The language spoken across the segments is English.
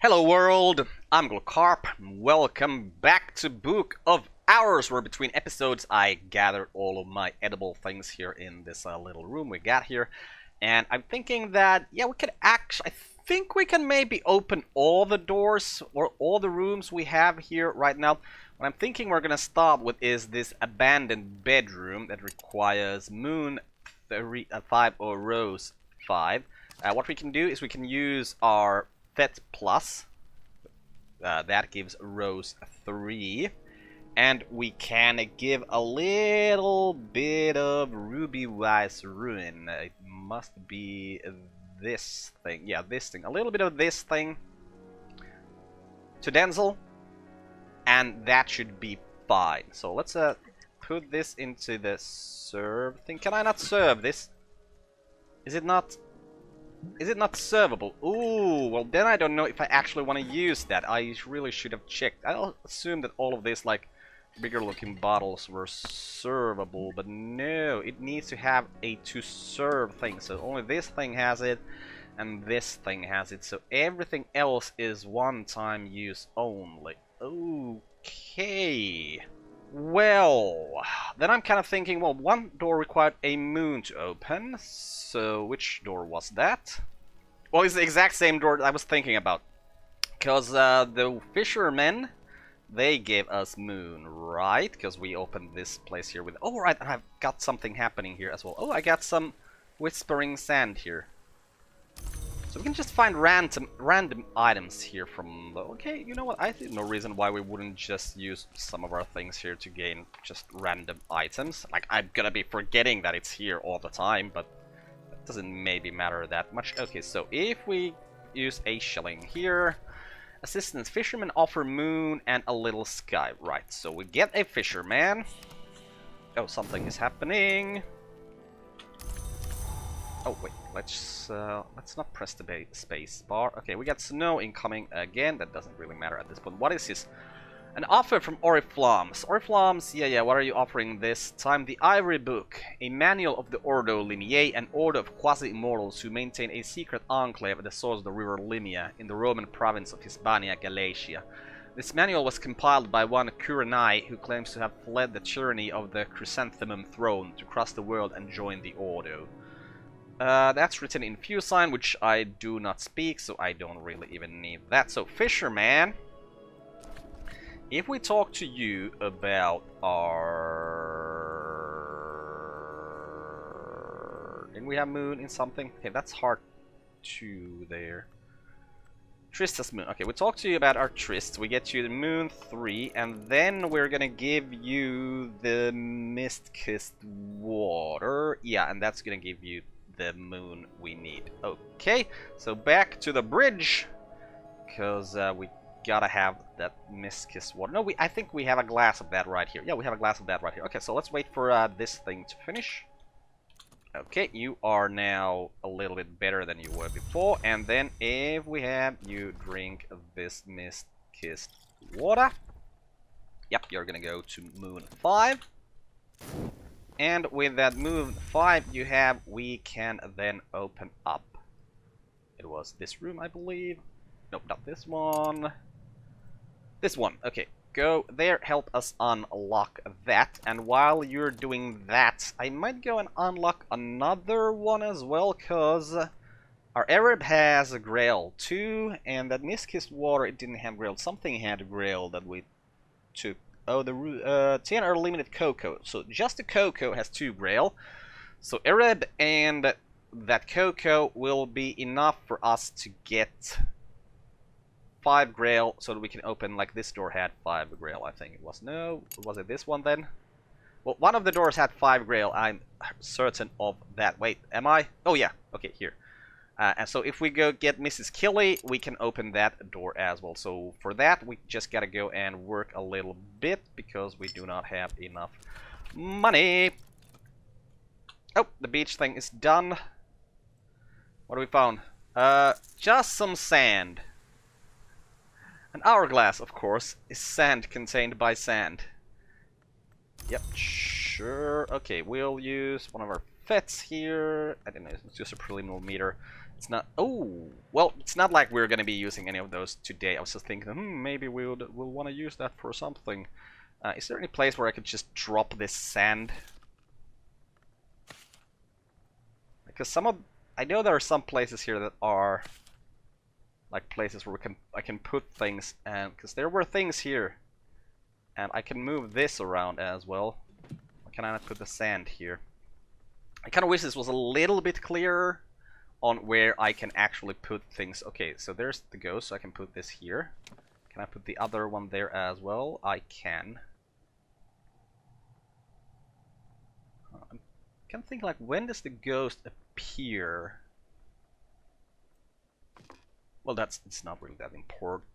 Hello world, I'm Carp. Welcome back to Book of Hours, where between episodes I gathered all of my edible things here in this little room we got here. And I'm thinking that, yeah, we could actually, I think we can maybe open all the doors or all the rooms we have here right now. What I'm thinking we're gonna start with is this abandoned bedroom that requires Moon 5 or Rose 5. What we can do is we can use our Vet Plus. That gives Rose 3. And we can give a little bit of Ruby Wise Ruin. It must be this thing. Yeah, this thing. A little bit of this thing to Denzel. And that should be fine. So let's put this into the serve thing. Can I not serve this? Is it not servable? Ooh, well then I don't know if I actually want to use that. I really should have checked. I'll assume that all of these like bigger looking bottles were servable, but no, it needs to have a to serve thing. So only this thing has it and this thing has it. So everything else is one time use only. Okay. Well, then I'm kind of thinking, well, one door required a moon to open, so which door was that? Well, it's the exact same door I was thinking about, because the fishermen, they gave us moon, right? Because we opened this place here with... Oh, right, I've got something happening here as well. Oh, I got some whispering sand here. So we can just find random items here from the... Okay, you know what? I see no reason why we wouldn't just use some of our things here to gain just random items. Like, I'm gonna be forgetting that it's here all the time, but that doesn't maybe matter that much. Okay, so if we use a shilling here... Assistance. Fishermen offer moon and a little sky. Right, so we get a fisherman. Oh, something is happening. Oh, wait. Let's not press the space bar. Okay, we got snow incoming again. That doesn't really matter at this point. What is this? An offer from Oriflammes. Oriflammes, yeah, what are you offering this time? The Ivory Book, a manual of the Ordo Lineae, an order of quasi-immortals who maintain a secret enclave at the source of the river Limia in the Roman province of Hispania Galatia. This manual was compiled by one Kurenai who claims to have fled the tyranny of the Chrysanthemum throne to cross the world and join the Ordo. That's written in Fusign, which I do not speak, so I don't really even need that. So, Fisherman, if we talk to you about our... Didn't we have moon in something? Okay, that's hard to there. Trista's moon. Okay, we talk to you about our Trist. We get you the moon 3, and then we're gonna give you the mist-kissed water. Yeah, and that's gonna give you the moon we need. Okay, so back to the bridge, because we gotta have that mist-kissed water. No, I think we have a glass of that right here. Yeah, we have a glass of that right here. Okay, so let's wait for this thing to finish. Okay, you are now a little bit better than you were before. And then if we have you drink this mist-kissed water, yep, you're gonna go to moon 5. And with that moon 5 you have, we can then open up. It was this room, I believe. Nope, not this one. This one. Okay, go there, help us unlock that. And while you're doing that, I might go and unlock another one as well, because our Arab has a Grail too, and that mist-kissed water, it didn't have Grail. Something had Grail that we took. Oh, the 10 are limited cocoa. So just the cocoa has 2 Grail. So Arab and that cocoa will be enough for us to get 5 Grail, so that we can open, like this door had 5 Grail, I think it was. No, was it this one then? Well, one of the doors had 5 Grail, I'm certain of that. Wait, am I? Oh yeah, okay, here. And so if we go get Mrs. Killy, we can open that door as well. So for that, we just gotta go and work a little bit, because we do not have enough money. Oh, the beach thing is done. What have we found? Just some sand. An hourglass, of course, is sand contained by sand. Yep, sure. Okay, we'll use one of our fets here. I don't know, it's just a preliminary meter. It's not... Oh! Well, it's not like we're gonna be using any of those today. I was just thinking, maybe we'll want to use that for something. Is there any place where I could just drop this sand? Because some of... I know there are some places here that are... like places where I can put things, and... because there were things here. And I can move this around as well. Why can I not put the sand here? I kind of wish this was a little bit clearer on where I can actually put things. Okay, so there's the ghost, so I can put this here. Can I put the other one there as well? I can. I can think, like, when does the ghost appear? Well, it's not really that important.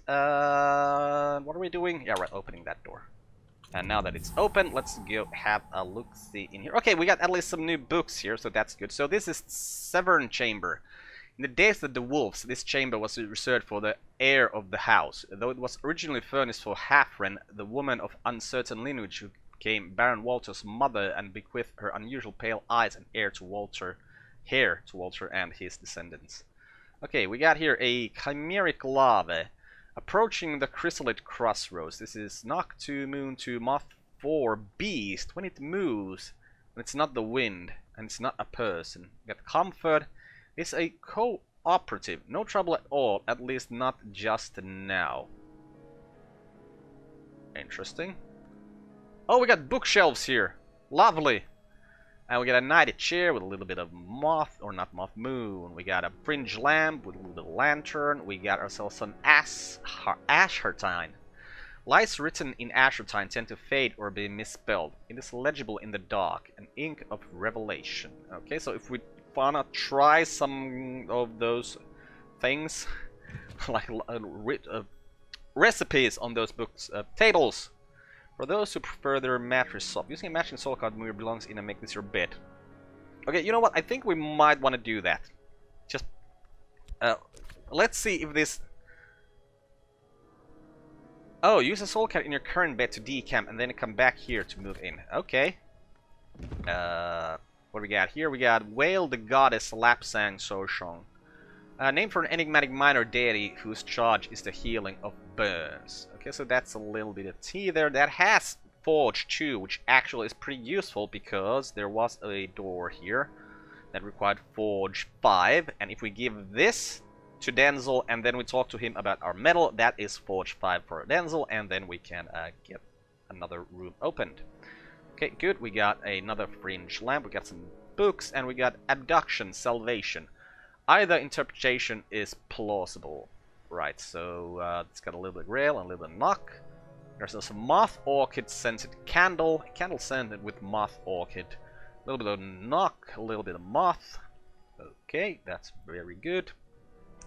What are we doing? Yeah, right, opening that door. And now that it's open, let's go have a look-see in here. Okay, we got at least some new books here, so that's good. So this is Severn Chamber. In the days of the wolves, this chamber was reserved for the heir of the house. Though it was originally furnished for Hafren, the woman of uncertain lineage who became Baron Walter's mother and bequeathed her unusual pale eyes and hair to Walter and his descendants. Okay, we got here a chimeric larvae. Approaching the chrysalid crossroads. This is Knock 2, Moon 2, Moth 4, Beast. When it moves, and it's not the wind, and it's not a person. We got Comfort. It's a cooperative. No trouble at all, at least not just now. Interesting. Oh, we got bookshelves here. Lovely. And we got a knighted chair with a little bit of moth, or not moth, moon. We got a fringe lamp with a little bit of lantern. We got ourselves an ashertine. Lies written in ashertine tend to fade or be misspelled. It is legible in the dark, an ink of revelation. Okay, so if we wanna try some of those things, like recipes on those books, tables. For those who prefer their mattress soft, using a matching soul card mirror belongs in and make this your bed. Okay, you know what? I think we might want to do that. Just, let's see if this... Oh, use a soul card in your current bed to decamp and then come back here to move in. Okay. What do we got here? We got Whale the Goddess Lapsang Soshong. Named for an enigmatic minor deity whose charge is the healing of burns. Okay, so that's a little bit of tea there. That has Forge 2, which actually is pretty useful because there was a door here that required Forge 5. And if we give this to Denzel and then we talk to him about our metal, that is Forge 5 for Denzel, and then we can get another room opened. Okay, good. We got another fringe lamp, we got some books, and we got Abduction, Salvation. Either interpretation is plausible. Right, so it's got a little bit of rail and a little bit of knock. There's also moth orchid scented candle. Candle scented with moth orchid. A little bit of knock, a little bit of moth. Okay, that's very good.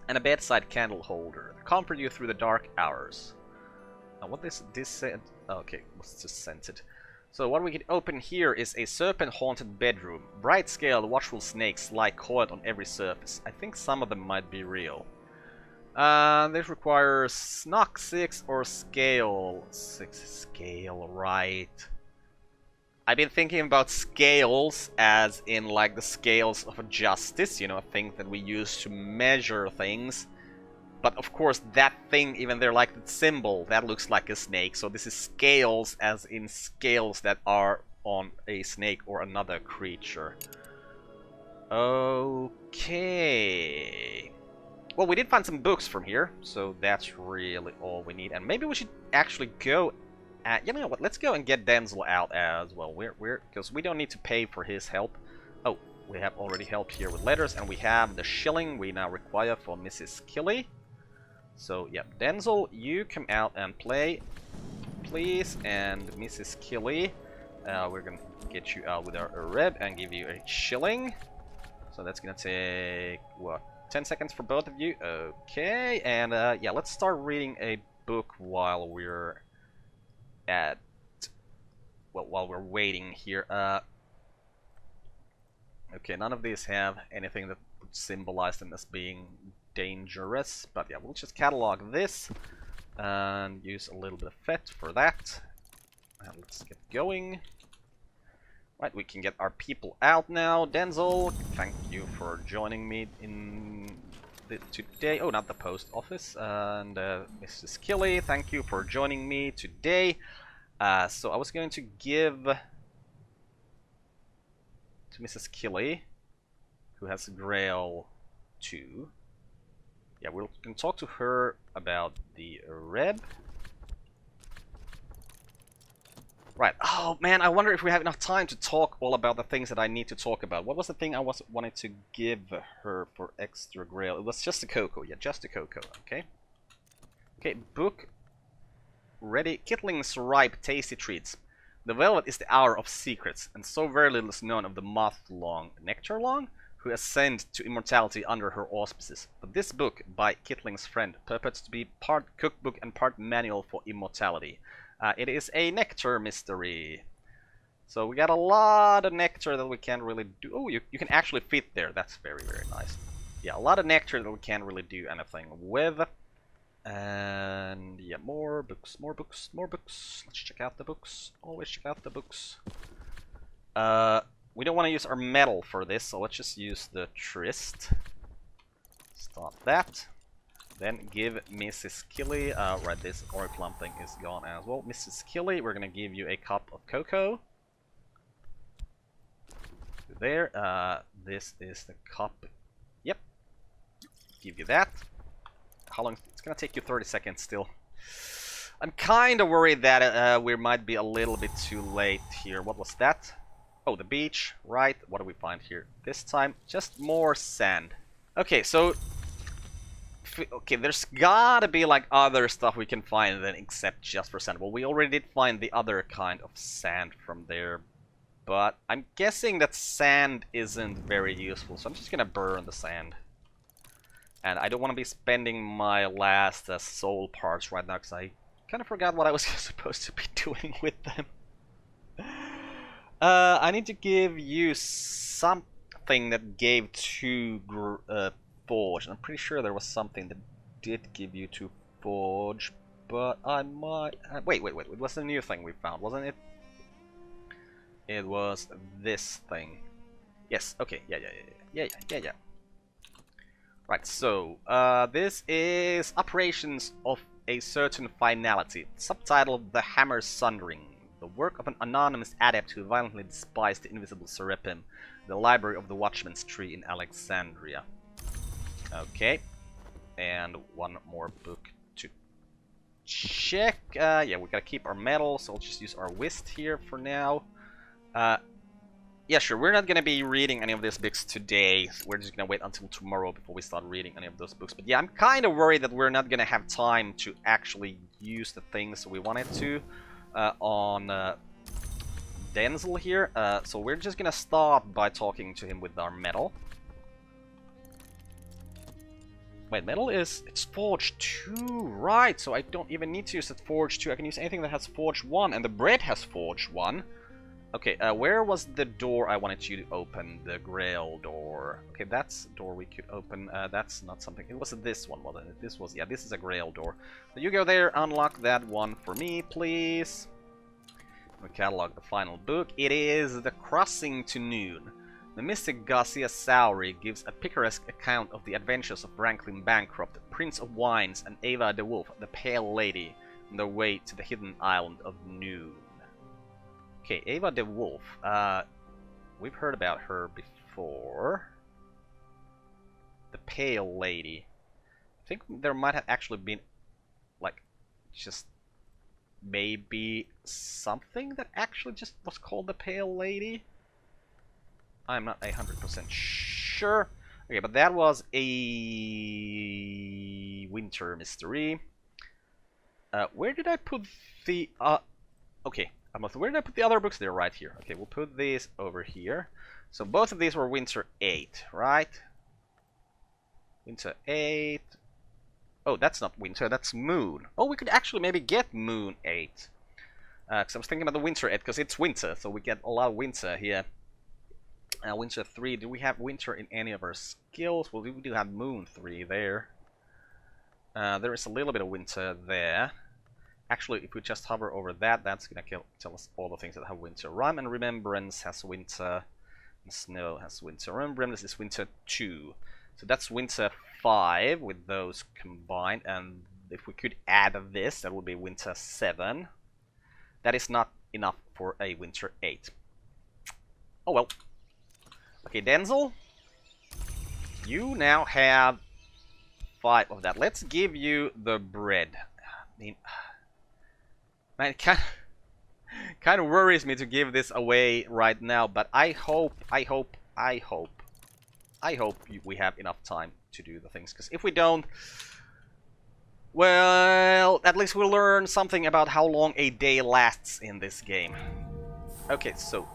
And a bedside candle holder. Comfort you through the dark hours. Now what is this scent? Okay, what's just scented? So what we can open here is a serpent-haunted bedroom. Bright-scaled, watchful snakes lie coiled on every surface. I think some of them might be real. This requires knock 6 or scale 6. Scale, right. I've been thinking about scales as in like the scales of justice, you know, things that we use to measure things. But of course that thing, even there, like the symbol, that looks like a snake. So this is scales as in scales that are on a snake or another creature. Okay. Well, we did find some books from here, so that's really all we need. And maybe we should actually go at... You know what, let's go and get Denzel out as well. Because we don't need to pay for his help. Oh, we have already helped here with letters, and we have the shilling we now require for Mrs. Killy. So, yeah, Denzel, you come out and play, please. And Mrs. Killy, we're gonna get you out with our reb and give you a shilling. So that's gonna take, what, 10 seconds for both of you? Okay, and yeah, let's start reading a book while we're at, well, while we're waiting here. Okay, none of these have anything that would symbolize them as being dangerous, but yeah, we'll just catalog this and use a little bit of FET for that. And let's get going. Right, we can get our people out now. Denzel, thank you for joining me in today. Oh, not the post office. And Mrs. Killy, thank you for joining me today. So I was going to give to Mrs. Killy, who has Grail 2. Yeah, we're going to talk to her about the Reb. Right. Oh man, I wonder if we have enough time to talk all about the things that I need to talk about. What was the thing I wanted to give her for extra Grail? It was just a cocoa. Yeah, just a cocoa. Okay. Okay, book ready. Kitling's ripe, tasty treats. The velvet is the hour of secrets, and so very little is known of the moth-long, nectar-long, who ascend to immortality under her auspices. But this book, by Kitling's friend, purports to be part cookbook and part manual for immortality. It is a nectar mystery. So we got a lot of nectar that we can't really do. Oh, you can actually fit there. That's very, very nice. Yeah, a lot of nectar that we can't really do anything with. And yeah, more books, more books, more books. Let's check out the books. Always check out the books. We don't want to use our metal for this, so let's just use the Tryst. Stop that. Then give Mrs. Killy, right, this Oriflamme thing is gone as well. Mrs. Killy, we're gonna give you a cup of cocoa. There, this is the cup. Yep. Give you that. How long? It's gonna take you 30 seconds still. I'm kind of worried that we might be a little bit too late here. What was that? Oh, the beach, right. What do we find here? This time, just more sand. Okay, so... Okay, there's gotta be like other stuff we can find than except just for sand. Well, we already did find the other kind of sand from there, but I'm guessing that sand isn't very useful, so I'm just gonna burn the sand. And I don't want to be spending my last soul parts right now, because I kind of forgot what I was supposed to be doing with them. I need to give you something that gave 2 forge. I'm pretty sure there was something that did give you 2 forge, but I might... wait, it was a new thing we found, wasn't it? It was this thing. Yes, okay, yeah. Right, so, this is Operations of a Certain Finality, subtitled The Hammer Sundering, the work of an anonymous adept who violently despised the invisible Serapim, the Library of the Watchman's Tree in Alexandria. Okay, and one more book to check. Yeah, we gotta keep our metal, so I'll just use our whist here for now. Yeah, sure, we're not gonna be reading any of these books today. We're just gonna wait until tomorrow before we start reading any of those books. But yeah, I'm kind of worried that we're not gonna have time to actually use the things we wanted to on Denzel here. So we're just gonna start by talking to him with our metal. Wait, metal is... it's Forge 2, right, so I don't even need to use that Forge 2. I can use anything that has Forge 1, and the bread has Forge 1. Okay, where was the door I wanted you to open? The Grail door. Okay, that's a door we could open. That's not something... it was this one, wasn't it? This was... yeah, this is a Grail door. So you go there, unlock that one for me, please. We catalog the final book. It is The Crossing to Noon. The mystic Garcia Sowry gives a picaresque account of the adventures of Franklin Bancroft, Prince of Wines, and Ava the Wolf, the Pale Lady, on their way to the hidden island of Noon. Okay, Ava the Wolf. We've heard about her before. The Pale Lady. I think there might have actually been, like, just maybe something that actually just was called the Pale Lady. I'm not 100% sure. Okay, but that was a winter mystery. Where did I put the... okay, where did I put the other books? They're right here. Okay, we'll put these over here. So both of these were Winter 8, right? Winter 8... oh, that's not Winter, that's Moon. Oh, we could actually maybe get Moon 8. Because I was thinking about the Winter 8, because it's winter, so we get a lot of winter here. Winter 3, do we have winter in any of our skills? Well, we do have Moon 3 there. There is a little bit of winter there. Actually, if we just hover over that, that's gonna tell us all the things that have winter. Rime and Remembrance has winter. And Snow has winter. Remembrance is winter 2. So that's winter 5 with those combined. And if we could add this, that would be winter 7. That is not enough for a winter 8. Oh well. Okay, Denzel. You now have 5 of that. Let's give you the bread. I mean, man, it kind of worries me to give this away right now, but I hope we have enough time to do the things. Because if we don't, well, at least we'll learn something about how long a day lasts in this game. Okay, so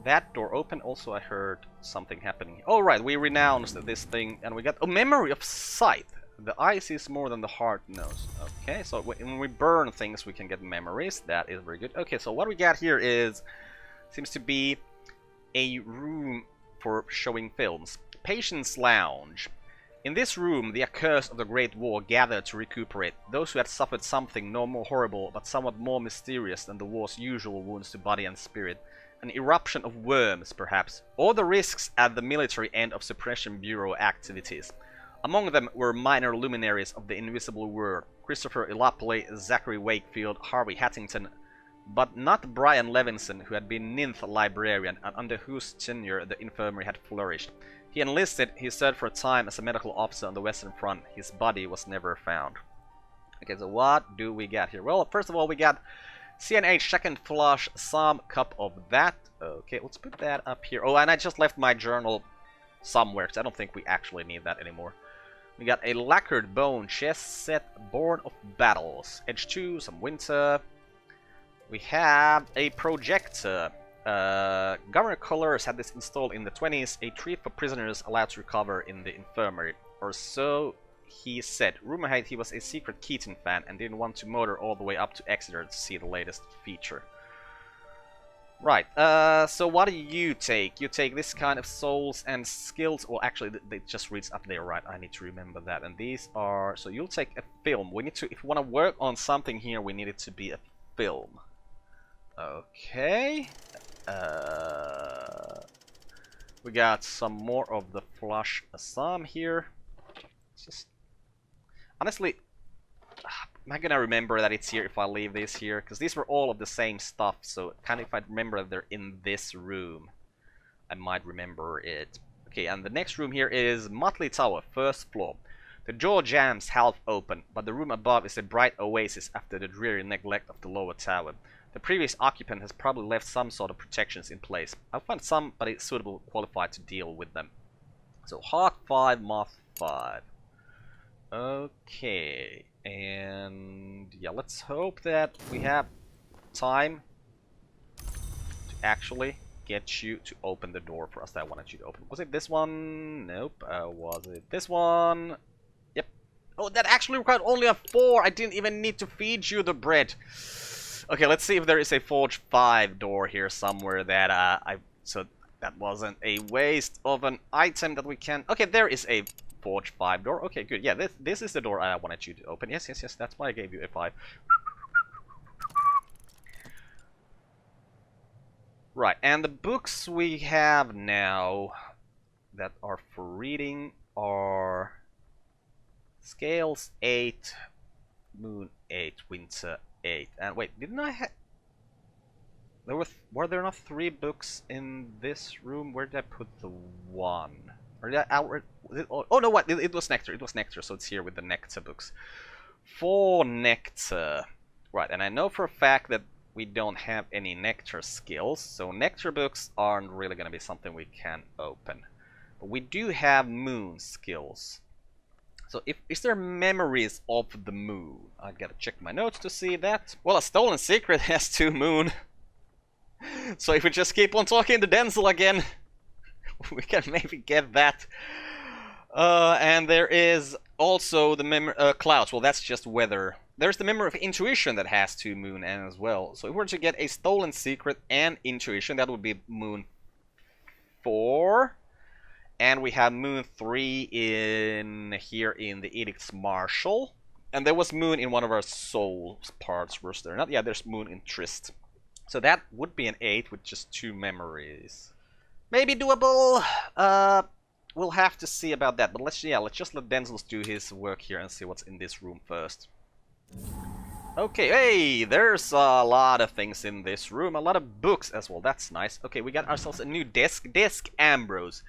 that door open. Also, I heard something happening. Oh, right, we renounced this thing, and we got a memory of sight. The eye sees more than the heart knows. Okay, so when we burn things, we can get memories. That is very good. Okay, so what we got here is, seems to be a room for showing films. Patient's Lounge. In this room, the accursed of the Great War gathered to recuperate. Those who had suffered something no more horrible, but somewhat more mysterious than the war's usual wounds to body and spirit. An eruption of worms, perhaps, or the risks at the military end of Suppression Bureau activities. Among them were minor luminaries of the invisible world, Christopher Ilopley, Zachary Wakefield, Harvey Hattington, but not Brian Levinson, who had been ninth librarian and under whose tenure the infirmary had flourished. He enlisted, he served for a time as a medical officer on the Western Front. His body was never found. Okay, so what do we got here? Well, first of all, we got CNH second flush, some cup of that. Okay, let's put that up here. Oh, and I just left my journal somewhere, because I don't think we actually need that anymore. We got a lacquered bone chess set, Board of Battles, Edge 2, some winter. We have a projector. Governor Colors had this installed in the 20s, a treat for prisoners allowed to recover in the infirmary, or so he said. Rumor had he was a secret Keaton fan and didn't want to motor all the way up to Exeter to see the latest feature. Right, so what do you take? You take this kind of souls and skills. Well, actually, it just reads up there, right? I need to remember that. And these are... So you'll take a film. We need to... If we want to work on something here, we need it to be a film. Okay. We got some more of the flush assam here. It's just... Honestly... Am I gonna remember that it's here if I leave this here? Because these were all of the same stuff, so kind of if I remember that they're in this room, I might remember it. Okay, and the next room here is Motley Tower, first floor. The door jams half open, but the room above is a bright oasis after the dreary neglect of the lower tower. The previous occupant has probably left some sort of protections in place. I'll find somebody suitable qualified to deal with them. So, Hawk 5, Moth 5. Okay, and yeah, let's hope that we have time to actually get you to open the door for us that I wanted you to open. Was it this one? Nope. Was it this one? Yep. Oh, that actually required only a 4. I didn't even need to feed you the bread. Okay, let's see if there is a Forge 5 door here somewhere that so that wasn't a waste of an item that we can... Okay, there is a Forge 5 door. Okay, good. Yeah, this is the door I wanted you to open. Yes, yes, yes. That's why I gave you a 5. Right, and the books we have now that are for reading are Scales 8, Moon 8, Winter 8. And wait, didn't I have... Were there not 3 books in this room? Where did I put the 1? Or did I oh no, what? It was Nectar. It was Nectar, so it's here with the Nectar books. 4 Nectar. Right, and I know for a fact that we don't have any Nectar skills, so Nectar books aren't really going to be something we can open. But we do have Moon skills. So is there memories of the moon? I gotta check my notes to see that. Well, a stolen secret has 2 moon. So if we just keep on talking to Denzel again, we can maybe get that. And there is also the clouds. Well, that's just weather. There's the memory of intuition that has 2 moon as well. So if we were to get a stolen secret and intuition, that would be moon 4. And we have moon 3 in here in the Edict's Marshal. And there was moon in one of our soul parts, was there not? Yeah, there's moon in Trist. So that would be an 8 with just 2 memories. Maybe doable. We'll have to see about that. But let's just let Denzel's do his work here and see what's in this room first. Okay, hey, there's a lot of things in this room. A lot of books as well. That's nice. Okay, we got ourselves a new desk. Desk Ambrose.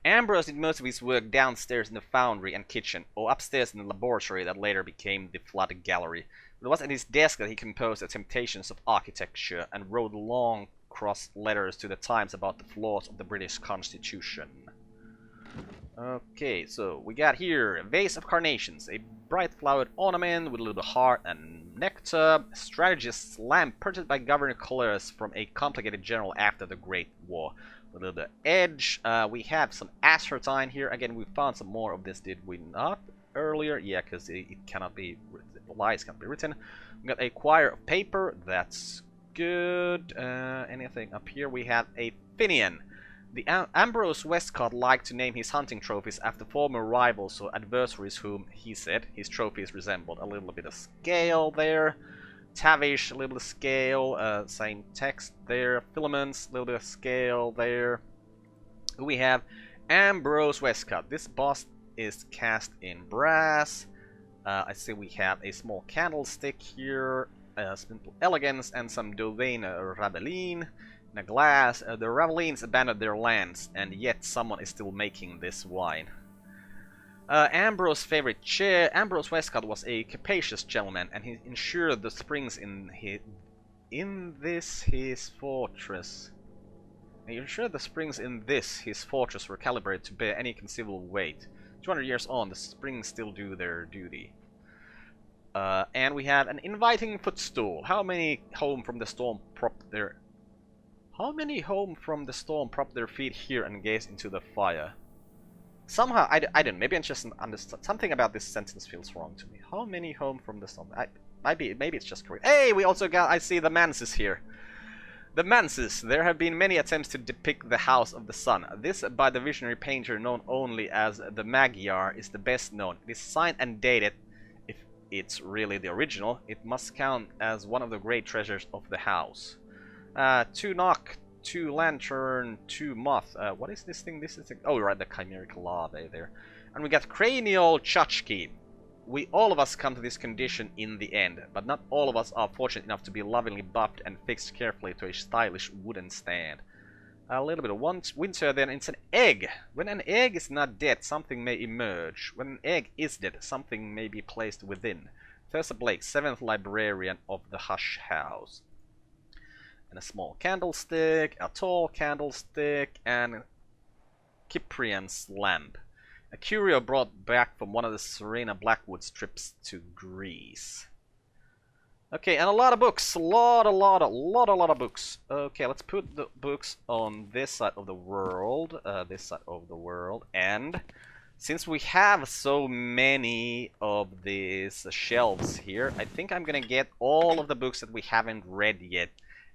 Ambrose did most of his work downstairs in the foundry and kitchen, or upstairs in the laboratory that later became the flood gallery. It was at his desk that he composed the Temptations of Architecture and wrote long cross letters to the Times about the flaws of the British Constitution. Okay, so we got here a vase of carnations, a bright flowered ornament with a little heart and nectar, a strategist's lamp purchased by Governor Colers from a complicated general after the Great War. With a little edge, we have some aspartame here. Again, we found some more of this, did we not? Earlier, yeah, because it cannot be, lies cannot be written. We got a quire of paper, that's good. Anything up here? We have a Finian. The Ambrose Westcott liked to name his hunting trophies after former rivals or adversaries whom, he said, his trophies resembled. A little bit of scale there. Tavish, a little bit of scale. Same text there. Filaments, a little bit of scale there. We have Ambrose Westcott. This bust is cast in brass. I see we have a small candlestick here. Simple elegance and some Dauvain Raveline. In a glass, the Ravelines abandoned their lands, and yet someone is still making this wine. Ambrose's favorite chair. Ambrose Westcott was a capacious gentleman, and he ensured the springs in his fortress. He ensured the springs in his fortress were calibrated to bear any conceivable weight. 200 years on, the springs still do their duty. And we have an inviting footstool. How many home from the storm propped their feet here and gaze into the fire? Somehow, I don't know, maybe I just understood. Something about this sentence feels wrong to me. How many home from the storm? Maybe it's just correct. Hey, we also got, I see the manses here. The manses. There have been many attempts to depict the House of the Sun. This, by the visionary painter known only as the Magyar, is the best known. It is signed and dated. If it's really the original, it must count as one of the great treasures of the house. 2 knock, 2 lantern, 2 moth. What is this thing? This is oh right, the chimeric larvae there. And we got cranial tchotchke. All of us come to this condition in the end, but not all of us are fortunate enough to be lovingly buffed and fixed carefully to a stylish wooden stand. A little bit of winter, then it's an egg. When an egg is not dead, something may emerge. When an egg is dead, something may be placed within. Thursa Blake, 7th Librarian of the Hush House. And a small candlestick, a tall candlestick, and Cyprian's lamp. A curio brought back from one of the Serena Blackwood's trips to Greece. Okay, and a lot of books. A lot of books. Okay, let's put the books on this side of the world. And since we have so many of these shelves here, I think I'm gonna get all of the books that we haven't read yet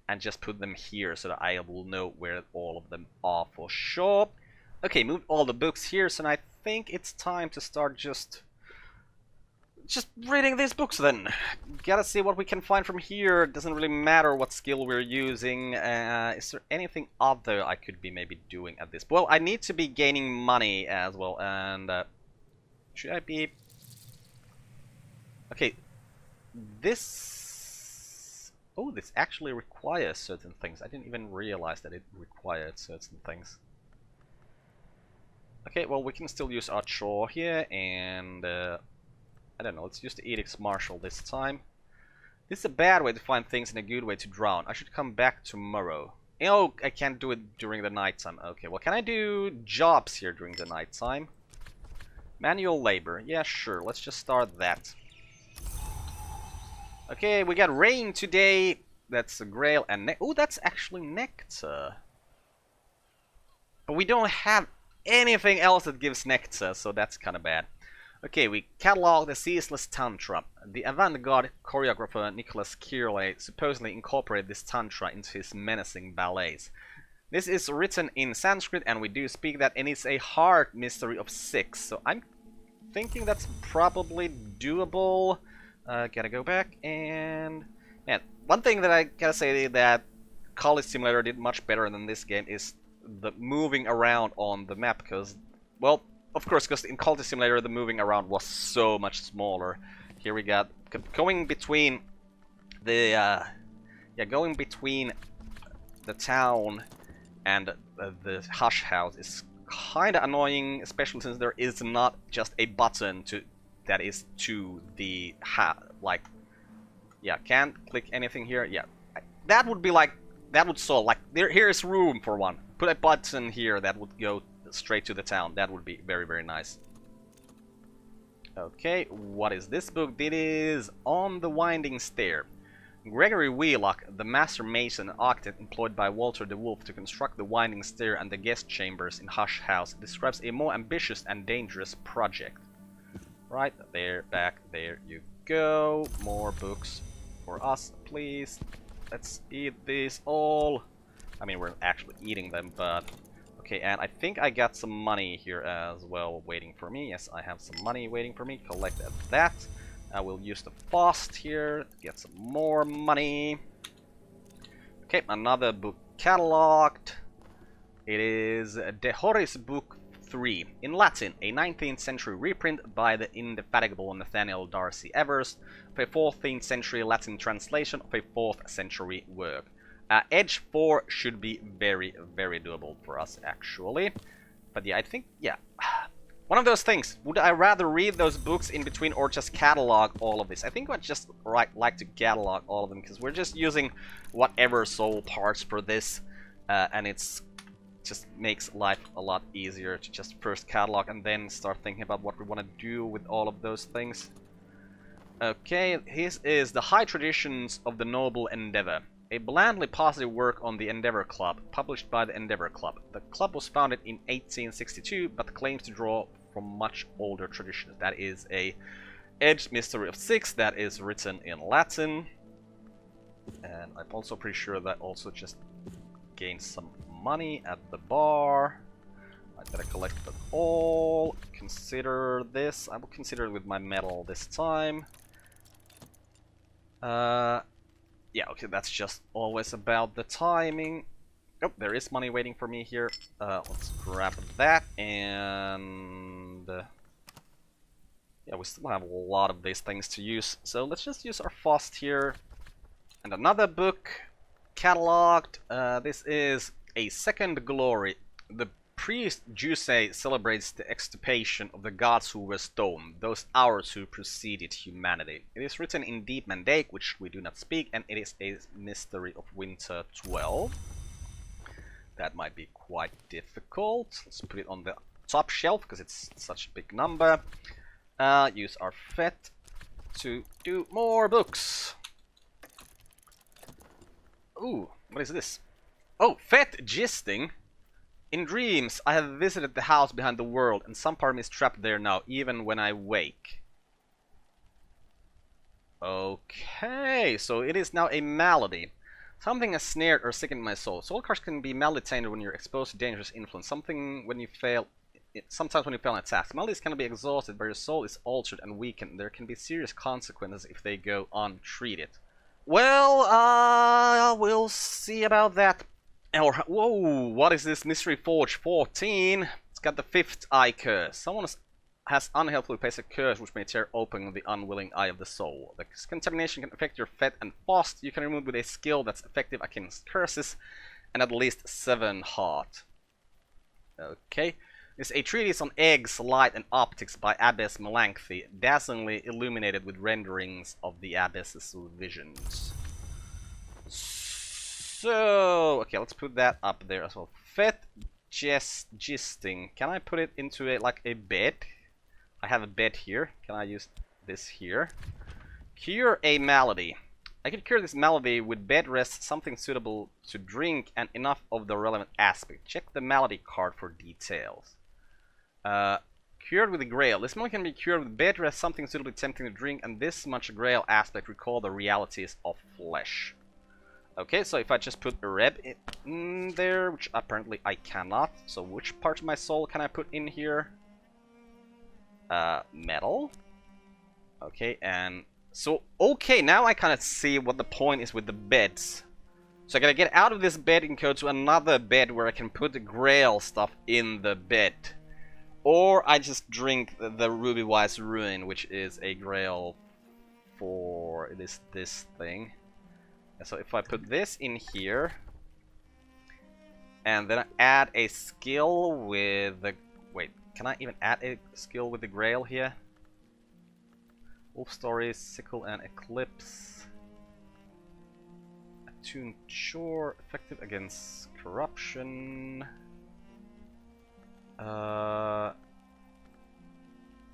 and just put them here so that I will know where all of them are for sure. Okay, moved all the books here, so I think it's time to start just reading these books then. Gotta see what we can find from here. It doesn't really matter what skill we're using. Is there anything other I could be maybe doing at this? Well, I need to be gaining money as well, and should I be... Okay, this... Oh, this actually requires certain things. I didn't even realize that it required certain things. Okay, well, we can still use our chore here, and I don't know, let's use the Edict's Marshal this time. This is a bad way to find things and a good way to drown. I should come back tomorrow. Oh, I can't do it during the nighttime. Okay, well, can I do jobs here during the nighttime? Manual labor. Yeah, sure, let's just start that. Okay, we got rain today. That's a grail and oh, that's actually nectar. But we don't have anything else that gives nectar, so that's kind of bad. Okay, we catalog the Ceaseless Tantra. The avant-garde choreographer Nicholas Kirley supposedly incorporated this tantra into his menacing ballets. This is written in Sanskrit, and we do speak that, and it's a hard mystery of 6. So I'm thinking that's probably doable. Gotta go back and... Man, one thing that I gotta say that Cultist Simulator did much better than this game is the moving around on the map, because, well, of course, because in Cultist Simulator the moving around was so much smaller. Here we got going between the going between the town and the hush house is kind of annoying, especially since there is not just a button that is to the can't click anything here. Yeah, that would be like, that would solve, like, here is room for one. Put a button here that would go straight to the town. That would be very, very nice. Okay, what is this book? It is On the Winding Stair. Gregory Wheelock, the master mason and architect employed by Walter de Wolf to construct the winding stair and the guest chambers in Hush House, describes a more ambitious and dangerous project. Right there, back there you go. More books for us, please. Let's eat these all. I mean, we're actually eating them, but... Okay, and I think I got some money here as well waiting for me. Yes, I have some money waiting for me. Collect that. I will use the fast here to get some more money. Okay, another book cataloged. It is De Horis Book 3, in Latin, a 19th century reprint by the indefatigable Nathaniel Darcy Evers of a 14th century Latin translation of a 4th century work. Edge 4 should be very, very doable for us, actually. But yeah, I think, yeah. One of those things. Would I rather read those books in between or just catalog all of this? I think I'd just like to catalog all of them, because we're just using whatever soul parts for this, and it's just makes life a lot easier to just first catalog and then start thinking about what we want to do with all of those things. Okay, this is The High Traditions of the Noble Endeavor, a blandly positive work on the Endeavor Club, published by the Endeavor Club. The club was founded in 1862, but claims to draw from much older traditions. That is a Edge Mystery of Six that is written in Latin. And I'm also pretty sure that also just gained some money at the bar. I better collect them all. Consider this. I will consider it with my medal this time. Yeah, okay, that's just always about the timing. Oh, there is money waiting for me here. Let's grab that, and... yeah, we still have a lot of these things to use, so let's just use our fast here. And another book, cataloged. This is A Second Glory. The priest Jusei celebrates the extirpation of the gods who were stoned, those hours who preceded humanity. It is written in Deep Mandaic, which we do not speak, and it is a Mystery of Winter 12. That might be quite difficult. Let's put it on the top shelf, because it's such a big number. Use our FET to do more books. Ooh, what is this? Oh, FET gisting. In dreams, I have visited the house behind the world, and some part of me is trapped there now, even when I wake. Okay, so it is now a malady. Something has snared or sickened my soul. Soul cards can be malady-tainted when you're exposed to dangerous influence. Sometimes when you fail an task. Maladies can be exhausted, but your soul is altered and weakened. There can be serious consequences if they go untreated. Well, we'll see about that. Or, whoa, what is this? Mystery Forge 14. It's got the 5th eye curse. Someone has unhelpfully placed a curse which may tear open the unwilling eye of the soul. The contamination can affect your FET and FOST. You can remove with a skill that's effective against curses and at least 7 heart. Okay. It's a treatise on eggs, light, and optics by Abbess Melancholy, dazzlingly illuminated with renderings of the Abbess's visions. So, okay, let's put that up there as well. FET gisting. Can I put it into a bed? I have a bed here. Can I use this here? Cure a malady. I can cure this malady with bed rest, something suitable to drink, and enough of the relevant aspect. Check the malady card for details. Cured with a grail. This malady can be cured with bed rest, something suitably tempting to drink, and this much grail aspect recall the realities of flesh. Okay, so if I just put a reb in there, which apparently I cannot, so which part of my soul can I put in here? Metal. Okay, and So, okay, now I kind of see what the point is with the beds. So I gotta get out of this bed and go to another bed where I can put the grail stuff in the bed. Or I just drink the Ruby Wise Ruin, which is a grail for this thing. So if I put this in here, and then I add a skill with the... Wait, can I even add a skill with the grail here? Wolf Stories, Sickle and Eclipse. Attuned Shore, effective against corruption.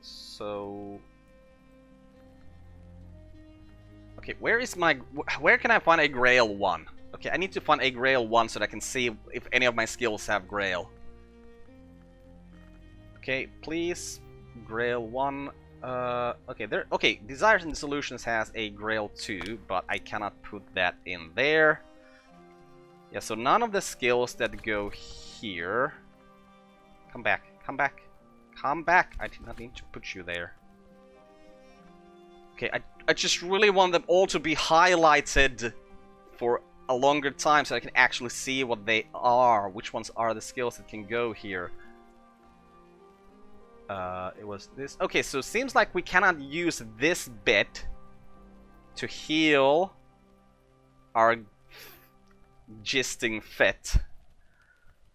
So... Okay, where can I find a Grail 1? Okay, I need to find a Grail 1 so that I can see if any of my skills have Grail. Okay, please. Grail 1. Okay, Desires and Solutions has a Grail 2, but I cannot put that in there. Yeah, so none of the skills that go here... Come back, come back, come back! I did not need to put you there. Okay, I just really want them all to be highlighted for a longer time so I can actually see what they are. Which ones are the skills that can go here. It was this. Okay, so it seems like we cannot use this bit to heal our gisting fit.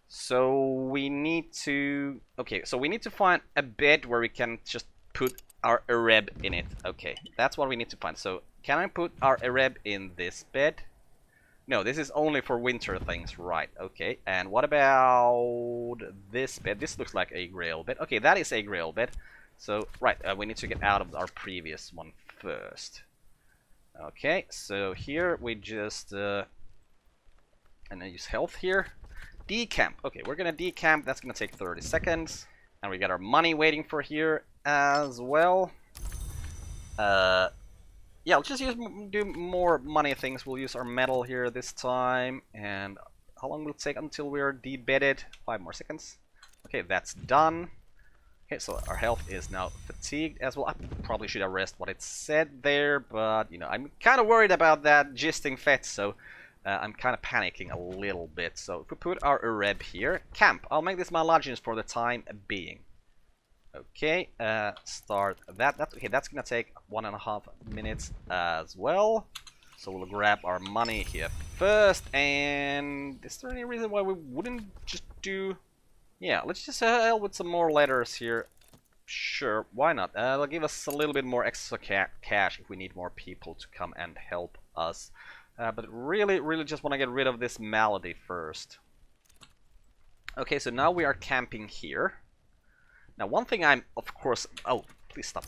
So we need to... Okay, so we need to find a bed where we can just put our Ereb in it. Okay, that's what we need to find. So can I put our Ereb in this bed? No, this is only for winter things, right? Okay, and what about this bed? This looks like a grail bed. Okay, that is a grail bed. So, right, we need to get out of our previous one first. Okay, so here we just... and I use health here. Decamp. Okay, we're gonna decamp. That's gonna take 30 seconds. And we got our money waiting for here as well. Yeah, let's just do more money things. We'll use our metal here this time. And how long will it take until we're debedded? 5 more seconds. Okay, that's done. Okay, so our health is now fatigued as well. I probably should arrest what it said there, but, you know, I'm kind of worried about that gisting fet, so I'm kind of panicking a little bit. So if we put our Ereb here, camp. I'll make this my lodgings for the time being. Okay, start that. Okay, that's gonna take 1.5 minutes as well. So we'll grab our money here first. And is there any reason why we wouldn't just do... Yeah, let's just help with some more letters here. Sure, why not? They'll give us a little bit more extra cash if we need more people to come and help us. But really just want to get rid of this malady first. Okay, so now we are camping here. Now, one thing I'm, of course... Oh, please stop.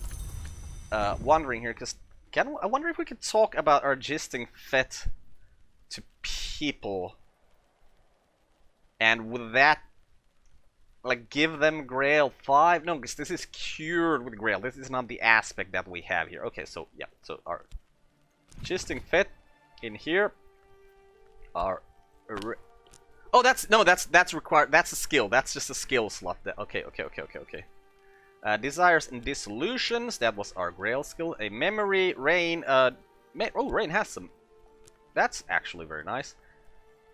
Wondering here, because... I wonder if we could talk about our gisting fet to people. And with that, like, give them Grail 5? No, because this is cured with Grail. This is not the aspect that we have here. Okay, so, yeah. So, our gisting fet in here. Our... Oh, that's required. That's a skill. That's just a skill slot. Okay. Desires and Dissolutions. That was our Grail skill. A Memory, Rain. Oh, Rain has some. That's actually very nice.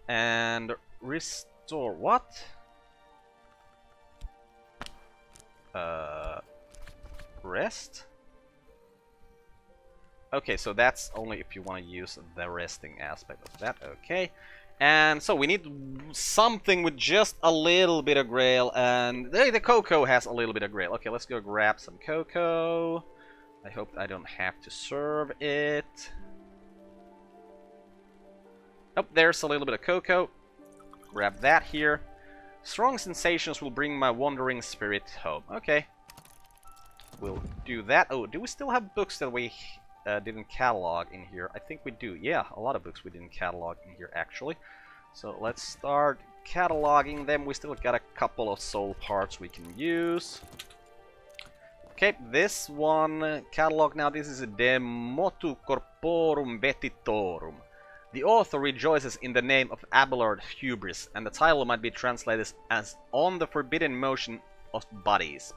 And Restore. What? Rest. Okay, so that's only if you want to use the resting aspect of that. Okay. And so we need something with just a little bit of Grail, and the cocoa has a little bit of Grail. Okay, let's go grab some cocoa. I hope I don't have to serve it. Oh, there's a little bit of cocoa. Grab that here. Strong sensations will bring my wandering spirit home. Okay. We'll do that. Oh, do we still have books that we... didn't catalog in here? I think we do. Yeah, a lot of books we didn't catalog in here actually. So let's start cataloging them. We still got a couple of soul parts we can use. Okay, this one catalog now. This is De Motu Corporum Vetitorum. The author rejoices in the name of Abelard Hubris, and the title might be translated as On the Forbidden Motion of Bodies.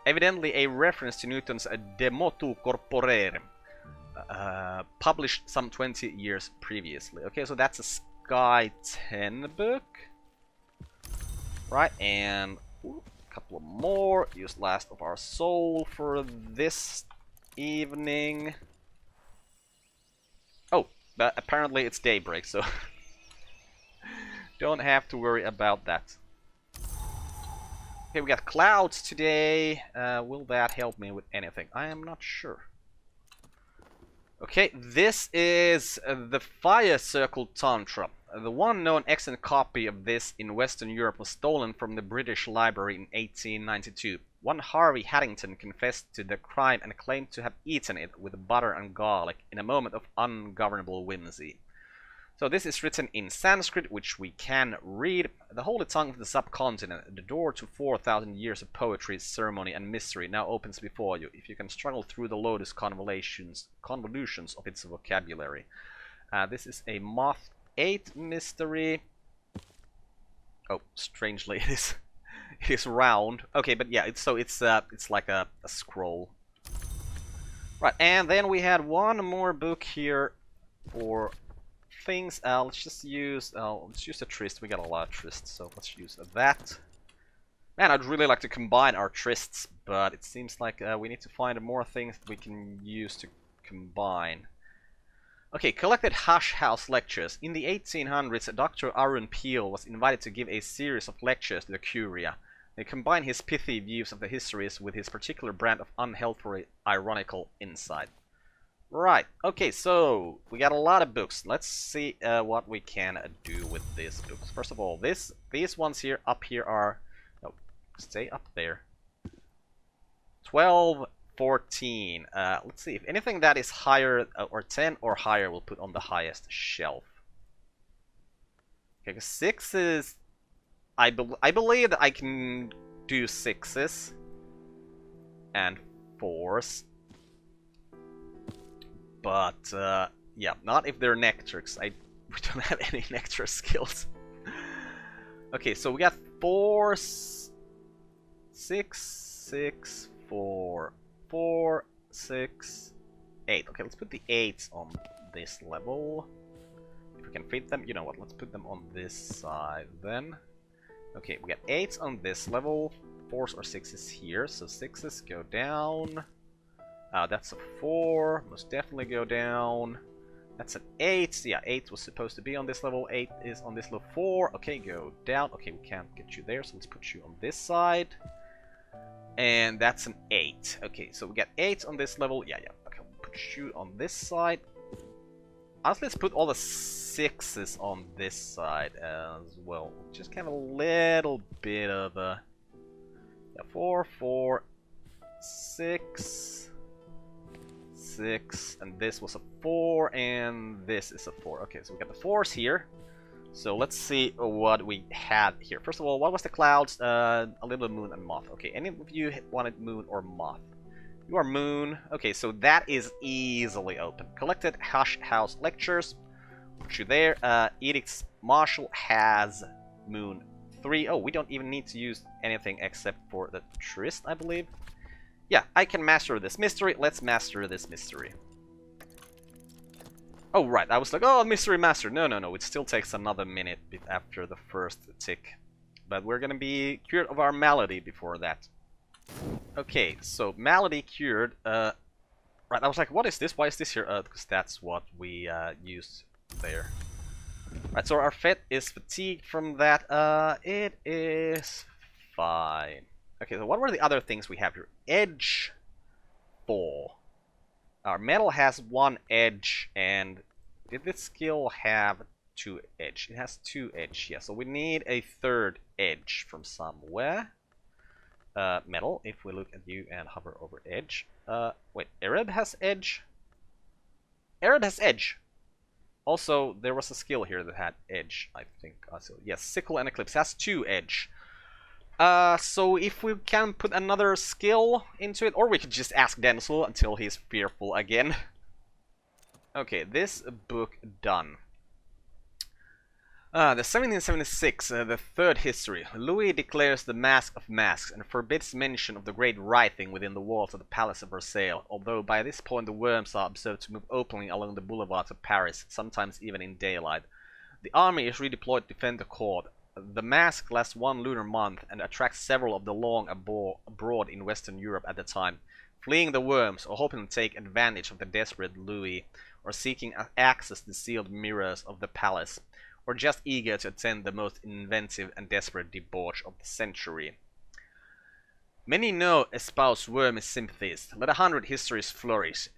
Evidently a reference to Newton's De Motu Corporem. published some 20 years previously. Okay, so that's a Sky 10 book. Right, and a couple of more. Use Last of Our Soul for this evening. Oh, but apparently it's daybreak, so don't have to worry about that. Okay, we got clouds today. Will that help me with anything? I am not sure. Okay, this is the Fire Circle Tantra. The one known excellent copy of this in Western Europe was stolen from the British Library in 1892. One Harvey Haddington confessed to the crime and claimed to have eaten it with butter and garlic in a moment of ungovernable whimsy. So this is written in Sanskrit, which we can read. The holy tongue of the subcontinent, the door to 4,000 years of poetry, ceremony, and mystery now opens before you, if you can struggle through the lotus convolutions of its vocabulary. This is a Moth 8 mystery. Oh, strangely, it is round. Okay, but yeah, it's like a scroll. Right, and then we had one more book here for things. Let's use the Tryst. We got a lot of Trysts, so let's use that. Man, I'd really like to combine our Trysts, but it seems like we need to find more things we can use to combine. Okay, collected Hush House lectures. In the 1800s, Dr. Arun Peel was invited to give a series of lectures to the Curia. They combine his pithy views of the histories with his particular brand of unhelpfully ironical insight. Right, okay, so we got a lot of books. Let's see what we can do with these books. First of all, these ones here up here are... No, stay up there. 12, 14. Let's see, if anything that is higher, or 10 or higher, we'll put on the highest shelf. Okay, 6 is... I believe that I can do 6s. And 4s. But, yeah, not if they're Nectrics. We don't have any Nectar skills. Okay, so we got 4, 6, 6, 4, 4, 6, 8. Okay, let's put the 8s on this level. If we can fit them, you know what, let's put them on this side then. Okay, we got 8s on this level, 4s or 6s here, so 6s go down. That's a 4, must definitely go down. That's an 8, yeah, 8 was supposed to be on this level, 8 is on this level, 4, okay, go down. Okay, we can't get you there, so let's put you on this side. And that's an 8. Okay, so we got 8 on this level, yeah, okay, we'll put you on this side. Honestly, let's put all the 6s on this side as well. Just kind of a little bit of a... Yeah, 4, 4, 6... 6, and this was a 4, and this is a 4. Okay, so we got the 4s here. So let's see what we had here. First of all, what was the clouds? A little moon and moth. Okay, any of you wanted moon or moth? You are moon. Okay, so that is easily open. Collected Hush House lectures. Put you there. Edict's Marshal has moon 3. Oh, we don't even need to use anything except for the Tryst, I believe. Yeah, I can master this mystery. Let's master this mystery. Oh, right. I was like, oh, mystery master. No, no, no. It still takes another minute after the first tick. But we're gonna be cured of our malady before that. Okay, so malady cured. Right, I was like, what is this? Why is this here? Because that's what we used there. Right, so our fit is fatigued from that. It is fine. Okay, so what were the other things we have here? Edge 4. Our metal has 1 edge, and did this skill have 2 edge? It has 2 edge, yeah, so we need a 3rd edge from somewhere. Metal, if we look at you and hover over edge. Wait, Arab has edge? Arab has edge! Also, there was a skill here that had edge, I think. So, yes, Sickle and Eclipse has 2 edge. So if we can put another skill into it, or we could just ask Denzel until he's fearful again. Okay, this book done. The 1776, the third history. Louis declares the Mask of Masks and forbids mention of the great writhing within the walls of the Palace of Versailles, although by this point the worms are observed to move openly along the boulevards of Paris, sometimes even in daylight. The army is redeployed to defend the court. The mask lasts one lunar month and attracts several of the long abroad in Western Europe at the time, fleeing the worms or hoping to take advantage of the desperate Louis, or seeking access to the sealed mirrors of the palace, or just eager to attend the most inventive and desperate debauch of the century. Many know espouse wormy sympathies. Let 100 histories flourish.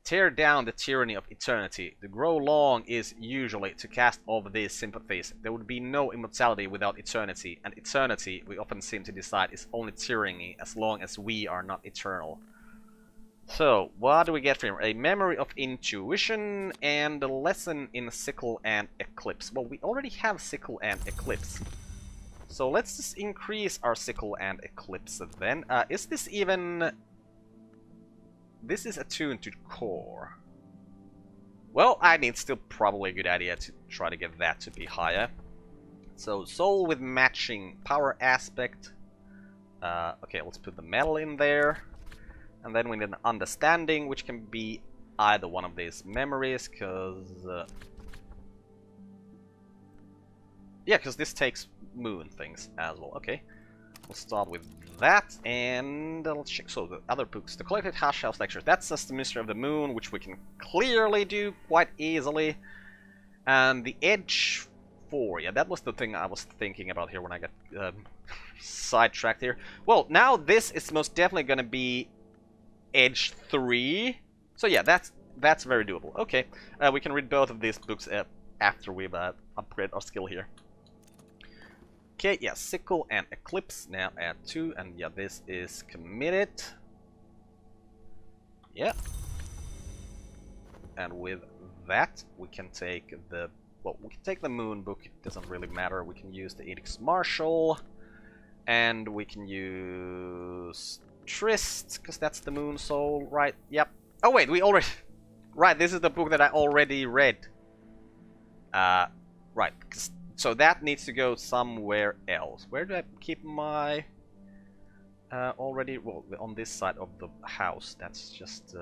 Tear down the tyranny of eternity. To grow long is usually to cast off these sympathies. There would be no immortality without eternity, and eternity, we often seem to decide, is only tyranny as long as we are not eternal. So, what do we get from here? A memory of intuition and a lesson in sickle and eclipse. Well, we already have sickle and eclipse. So let's just increase our sickle and eclipse then. Is this even... This is attuned to core. Well, I mean, it's still probably a good idea to try to get that to be higher. So, soul with matching power aspect. Okay, let's put the metal in there. And then we need an understanding, which can be either one of these memories, because... yeah, because this takes moon things as well. Okay, we'll start with that, and let's check. So the other books, the collected Hush House lectures. That's just the Mystery of the Moon, which we can clearly do quite easily. And the Edge 4, yeah, that was the thing I was thinking about here when I got sidetracked here. Well, now this is most definitely going to be Edge 3. So yeah, that's very doable. Okay, we can read both of these books after we've upgraded our skill here. Okay, yeah, sickle and eclipse now add 2, and yeah, this is committed. Yeah. And with that, we can take the... Well, we can take the moon book, it doesn't really matter. We can use the Edicts Martial. And we can use Trist, because that's the moon soul, right? Yep. Oh wait, we already... Right, this is the book that I already read. Right, so that needs to go somewhere else. Where do I keep my... already... Well, on this side of the house. That's just...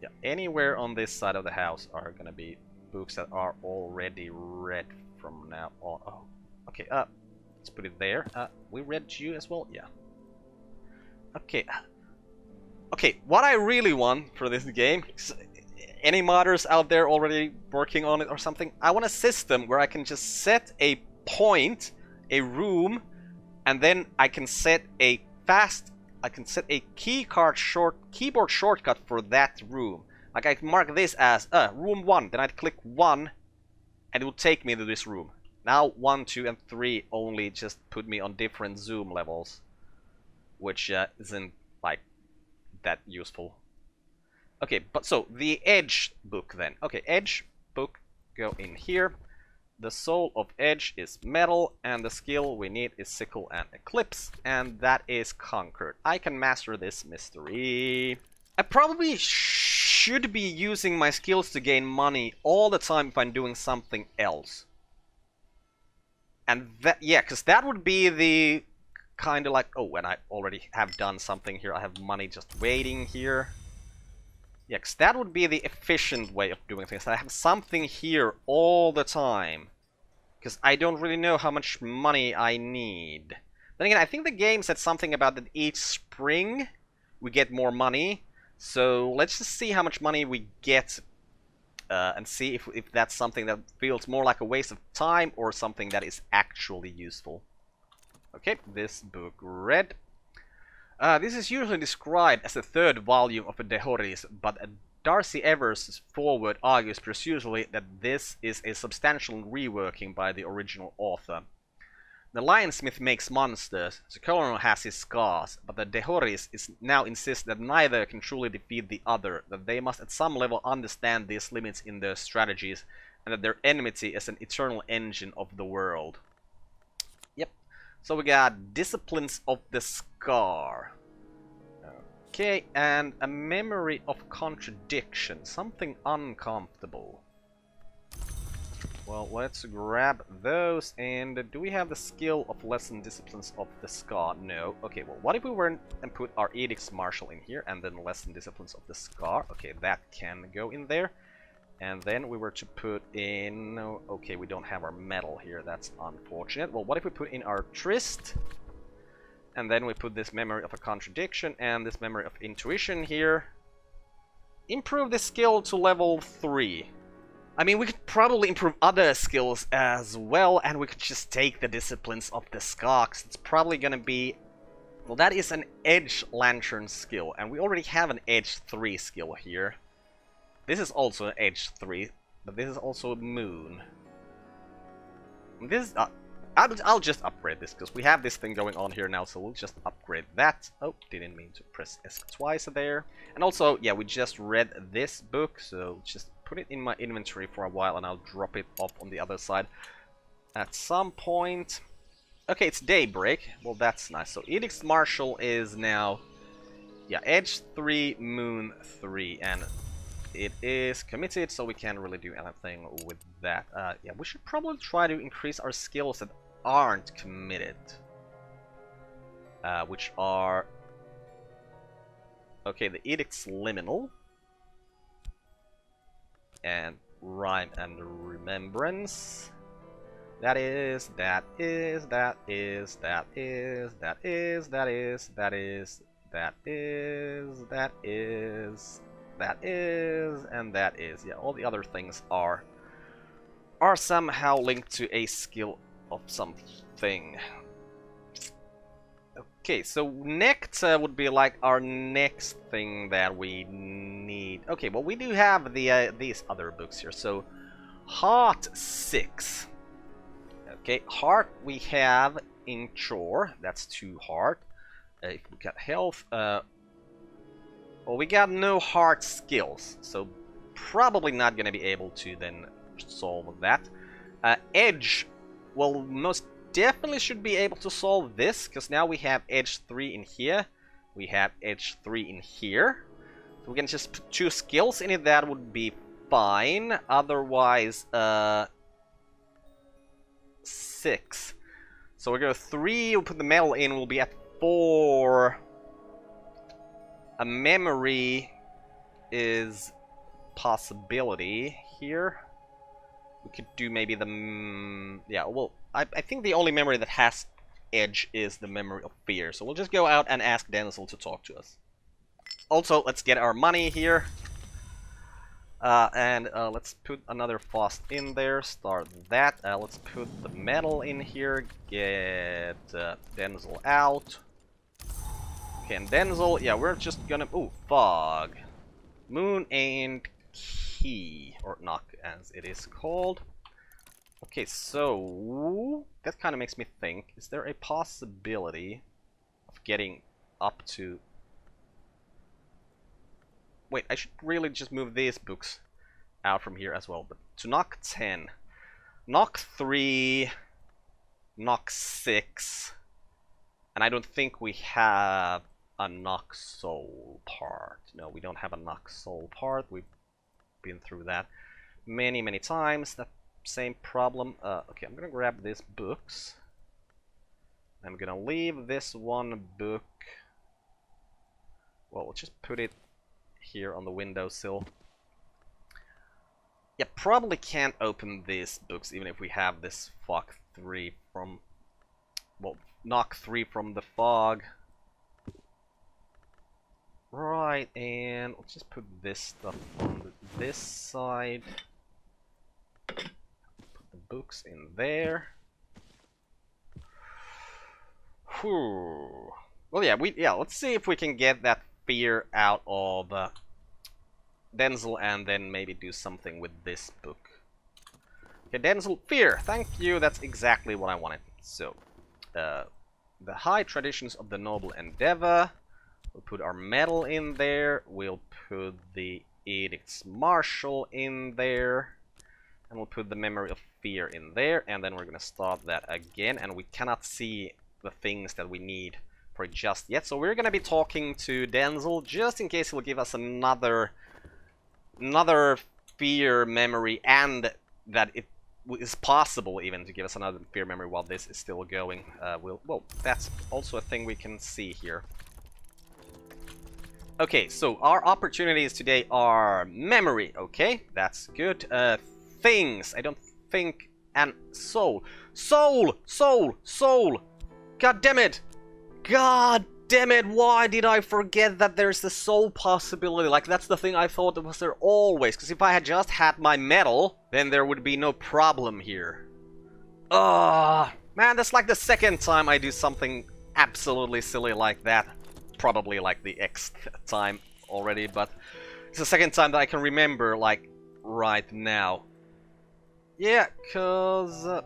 yeah, anywhere on this side of the house are gonna be books that are already read from now on. Oh, okay, let's put it there. We read you as well? Yeah. Okay. Okay, what I really want for this game... Any modders out there already working on it or something? I want a system where I can just set a point, a room, and then I can set a keyboard shortcut for that room. Like I can mark this as room 1, then I'd click 1, and it will take me to this room. Now 1, 2, and 3 only just put me on different zoom levels, which isn't like that useful. Okay, but so the Edge book then. Okay, Edge book, go in here. The soul of Edge is metal, and the skill we need is sickle and eclipse, and that is conquered. I can master this mystery. I probably should be using my skills to gain money all the time if I'm doing something else. And that, yeah, because that would be the kind of like, oh, when I already have done something here, I have money just waiting here. Yeah, because that would be the efficient way of doing things. I have something here all the time. Because I don't really know how much money I need. Then again, I think the game said something about that each spring we get more money. So let's just see how much money we get. And see if that's something that feels more like a waste of time or something that is actually useful. Okay, this book read. This is usually described as the third volume of a De Horis, but Darcy Evers' foreword argues precisely that this is a substantial reworking by the original author. The Lionsmith makes monsters, the Colonel has his scars, but the De Horis now insists that neither can truly defeat the other, that they must at some level understand these limits in their strategies, and that their enmity is an eternal engine of the world. Yep. So we got Disciplines of the Scar. Okay, and a memory of contradiction. Something uncomfortable. well, let's grab those. And do we have the skill of Lesson Disciplines of the Scar? No. Okay, well, what if we were and put our Edicts Martial in here and then Lesson Disciplines of the Scar? Okay, that can go in there. And then we were to put in... Okay, we don't have our metal here. That's unfortunate. Well, what if we put in our Tryst? And then we put this Memory of a Contradiction and this Memory of Intuition here. Improve the skill to level 3. I mean, we could probably improve other skills as well, and we could just take the Disciplines of the Scar. It's probably gonna be... Well, that is an Edge Lantern skill, and we already have an Edge 3 skill here. This is also an Edge 3, but this is also a Moon. This is... I'll just upgrade this, because we have this thing going on here now, so we'll just upgrade that. Oh, didn't mean to press S twice there. And also, yeah, we just read this book, so just put it in my inventory for a while, and I'll drop it off on the other side at some point. Okay, it's Daybreak. Well, that's nice. So Edicts Martial is now... Yeah, Edge 3, Moon 3, and... It is committed, so we can't really do anything with that. Yeah, we should probably try to increase our skills that aren't committed. Which are... Okay, the Edict's Liminal. And Rhyme and Remembrance. That is, that is, that is, that is, that is, that is, that is, that is, that is... That is, and that is. Yeah, all the other things are somehow linked to a skill of something. Okay, so next would be like our next thing that we need. Okay, well, we do have the these other books here. So Heart 6. Okay, Heart we have in Chore. That's 2 Heart. If we got Health, well, we got no Heart skills, so probably not gonna be able to then solve that. Edge, well, most definitely should be able to solve this, because now we have Edge 3 in here, we have Edge 3 in here. So we can just put 2 skills in it, that would be fine. Otherwise, 6. So we go 3, we'll put the metal in, we'll be at 4. A memory is possibility here. We could do maybe the... yeah, well, I think the only memory that has edge is the memory of fear. So we'll just go out and ask Denzel to talk to us. Also, let's get our money here. And let's put another fast in there. Start that. Let's put the metal in here. Get Denzel out. Okay, and Denzel, yeah, we're just gonna... Ooh, fog. Moon and key. Or knock, as it is called. Okay, so... that kind of makes me think. Is there a possibility of getting up to... Wait, I should really just move these books out from here as well. But to knock 10. Knock 3. Knock 6. And I don't think we have a knock soul part. No, we don't have a knock soul part. We've been through that many, many times. That same problem. Okay, I'm gonna grab these books. I'm gonna leave this one book. Well, we'll just put it here on the windowsill. Yeah, probably can't open these books even if we have this fog 3 from... well, knock 3 from the fog. Right, and let's just put this stuff on this side. Put the books in there. Whew. Well, yeah, let's see if we can get that fear out of Denzel and then maybe do something with this book. Okay, Denzel, fear. Thank you. That's exactly what I wanted. So, the high traditions of the noble endeavor. We'll put our metal in there. We'll put the edicts martial in there. And we'll put the memory of fear in there. And then we're going to start that again. And we cannot see the things that we need for it just yet. So we're going to be talking to Denzel just in case he'll give us another fear memory, and that it is possible even to give us another fear memory while this is still going. Well, that's also a thing we can see here. Okay, so our opportunities today are memory. Okay, that's good. Things, I don't think, and soul. Soul! God damn it! God damn it, why did I forget that there's the soul possibility? Like, that's the thing I thought was there always. Because if I had just had my metal, then there would be no problem here. Man, that's like the second time I do something absolutely silly like that. Probably like the X time already, but it's the second time that I can remember, like, right now. Yeah, cause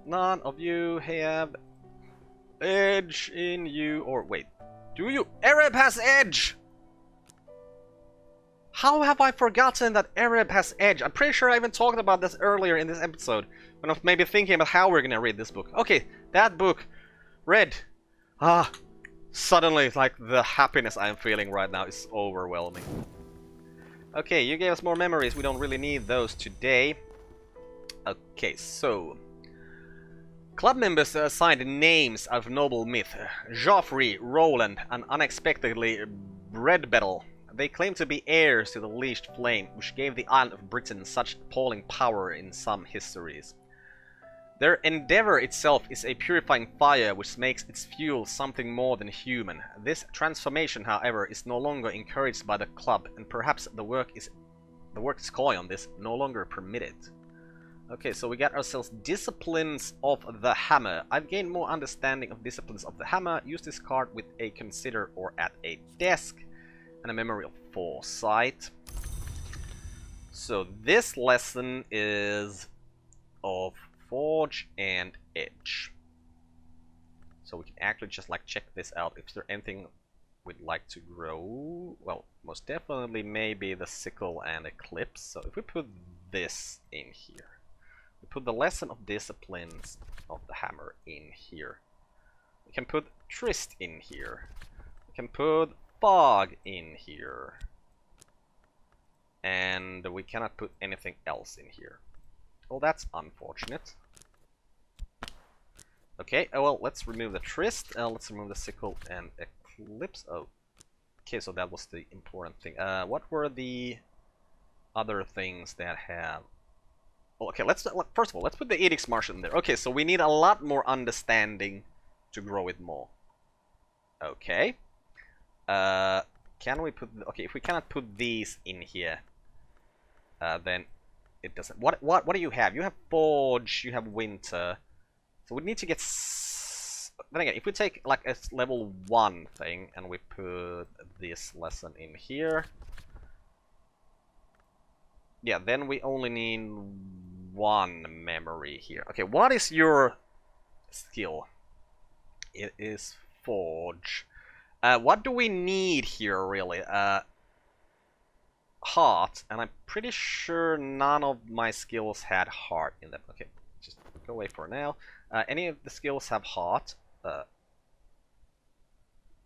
none of you have edge in you, or wait, do you? Arab has edge! How have I forgotten that Arab has edge? I'm pretty sure I even talked about this earlier in this episode, when I was maybe thinking about how we're gonna read this book. Okay, that book, read. Suddenly, like, the happiness I'm feeling right now is overwhelming. Okay, you gave us more memories, we don't really need those today. Okay, so... Club members assigned names of noble myth. Joffrey, Roland, and unexpectedly Breadbettle. They claim to be heirs to the leashed flame, which gave the Isle of Britain such appalling power in some histories. Their endeavor itself is a purifying fire which makes its fuel something more than human. This transformation, however, is no longer encouraged by the club, and perhaps the work is calling on this, no longer permitted. Okay, so we got ourselves Disciplines of the Hammer. I've gained more understanding of Disciplines of the Hammer. Use this card with a consider or at a desk. And a memory of foresight. So this lesson is of Forge and Edge. So we can actually just like check this out. If there's anything we'd like to grow, well, most definitely maybe the Sickle and Eclipse. So if we put this in here, we put the Lesson of Disciplines of the Hammer in here. We can put Tryst in here. We can put Fog in here. And we cannot put anything else in here. Well, that's unfortunate. Okay, well, let's remove the Tryst. Let's remove the Sickle and Eclipse. Oh, okay, so that was the important thing. What were the other things that have... Well, okay, first of all, let's put the Edicts Martial in there. Okay, so we need a lot more understanding to grow it more. Okay. Can we put... Okay, if we cannot put these in here, then it doesn't... What do you have? You have Forge, you have Winter. So we need to get... Then again, if we take like a level 1 thing and we put this lesson in here... Yeah, then we only need 1 memory here. Okay, what is your skill? It is Forge. What do we need here, really? Heart, and I'm pretty sure none of my skills had heart in them. Okay, just go away for now. Any of the skills have heart?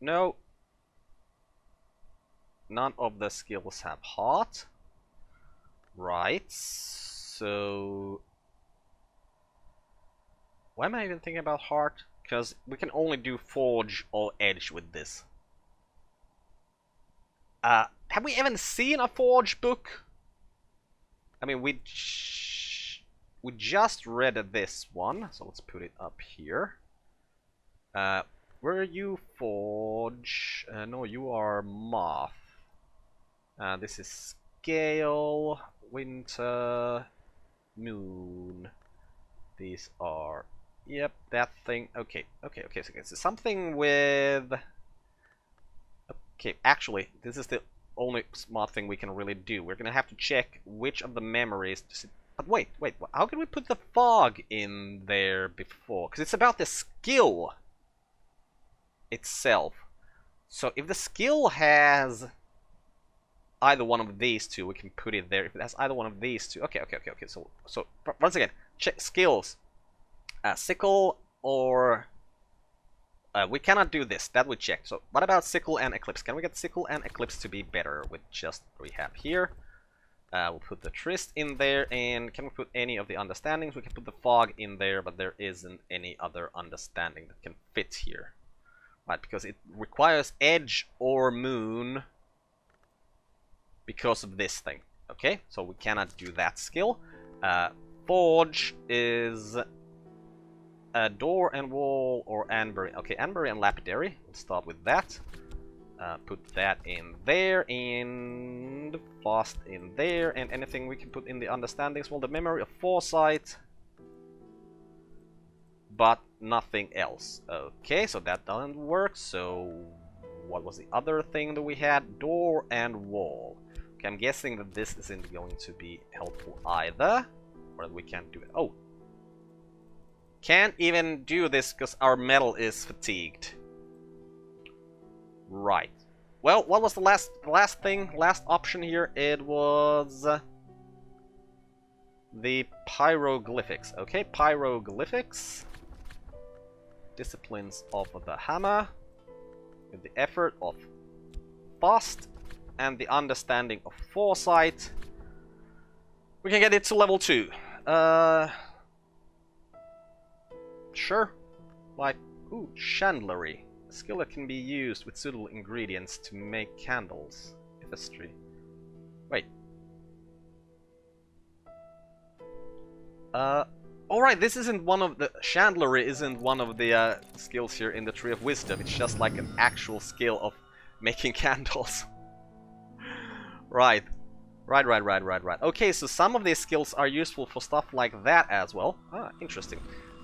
No. None of the skills have heart. Right, so... Why am I even thinking about heart? Because we can only do Forge or Edge with this. Have we even seen a Forge book? I mean, we just read this one, so let's put it up here. Where are you, Forge? No, you are Moth. This is Gale, Winter, Moon. These are... Yep, that thing. Okay. So something with... Okay, actually, this is the only smart thing we can really do. We're gonna have to check which of the memories... But wait, how can we put the Fog in there before? Because it's about the skill itself. So if the skill has either one of these two, we can put it there. If it has either one of these two... Okay. So once again, check skills. Sickle or... we cannot do this, that we checked. So what about Sickle and Eclipse? Can we get Sickle and Eclipse to be better with just what we have here? We'll put the Tryst in there, and can we put any of the understandings? We can put the fog in there, but there isn't any other understanding that can fit here. Right, because it requires edge or moon because of this thing. Okay, so we cannot do that skill. Forge is a door and wall or Anbury. Okay, Anbury and Lapidary. We'll start with that. Put that in there, and fast in there, and anything we can put in the understandings. Well, the memory of foresight, but nothing else. Okay, so that doesn't work. So what was the other thing that we had? Door and wall. Okay, I'm guessing that this isn't going to be helpful either, or that we can't do it. Oh, can't even do this because our metal is fatigued. Right. Well, what was the last option here? It was the pyroglyphics. Okay, pyroglyphics. Disciplines of the hammer, with the effort of fast and the understanding of foresight. We can get it to level 2. Sure. Like, ooh, chandlery. Skill that can be used with suitable ingredients to make candles. History. Wait. Alright, this isn't one of the... Chandlery isn't one of the skills here in the Tree of Wisdom. It's just like an actual skill of making candles. Right. Right. Okay, so some of these skills are useful for stuff like that as well. Ah, interesting.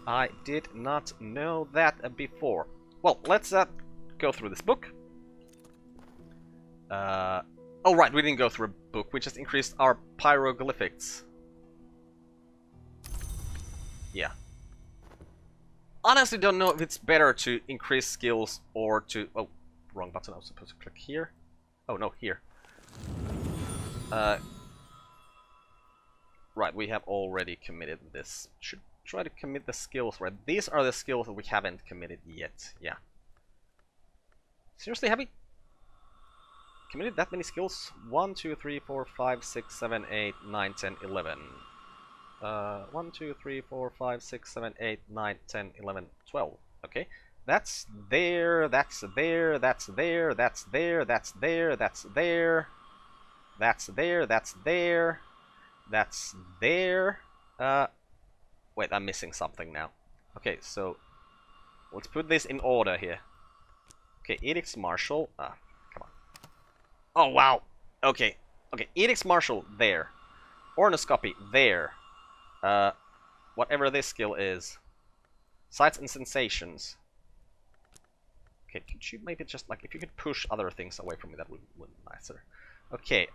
I did not know that before. Well, let's go through this book. Oh right, we didn't go through a book, we just increased our pyroglyphics. Yeah. Honestly don't know if it's better to increase skills or to... Oh, wrong button, I was supposed to click here. Oh no, here. Right, we have already committed this. Should try to commit the skills, right? These are the skills that we haven't committed yet. Yeah. Seriously, have we committed that many skills? 1, 2, 3, 4, 5, 6, 7, 8, 9, 10, 11. 1, 2, 3, 4, 5, 6, 7, 8, 9, 10, 11, 12. Okay. That's there, that's there, that's there, that's there, that's there, that's there. That's there, that's there. That's there. Wait, I'm missing something now. Okay, so let's put this in order here. Okay, Edicts Martial. Come on. Oh, wow. Okay, Edicts Martial, there. Ornoscopy, there. Whatever this skill is. Sights and Sensations. Okay, could you maybe just, like, if you could push other things away from me, that would be nicer. Okay,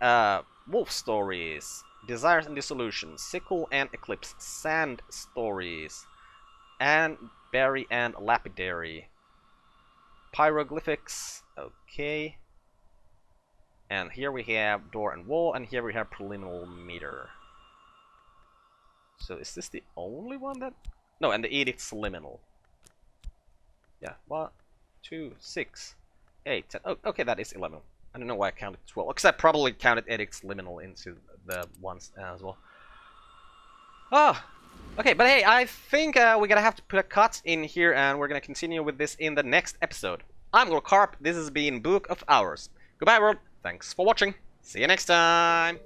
Wolf Stories. Desires and Dissolution, Sickle and Eclipse, Sand Stories, and Berry and Lapidary. Pyroglyphics, okay. And here we have Door and Wall, and here we have Preliminal Meter. So is this the only one that... No, and the Edict's Liminal. Yeah, 1, 2, 6, 8, 10. Oh, okay, that is 11. I don't know why I counted 12, because I probably counted Edict's Liminal into the ones as well. Oh, okay, but hey, I think we're gonna have to put a cut in here, and we're gonna continue with this in the next episode. I'm Carp, this has been Book of Hours. Goodbye, world. Thanks for watching. See you next time.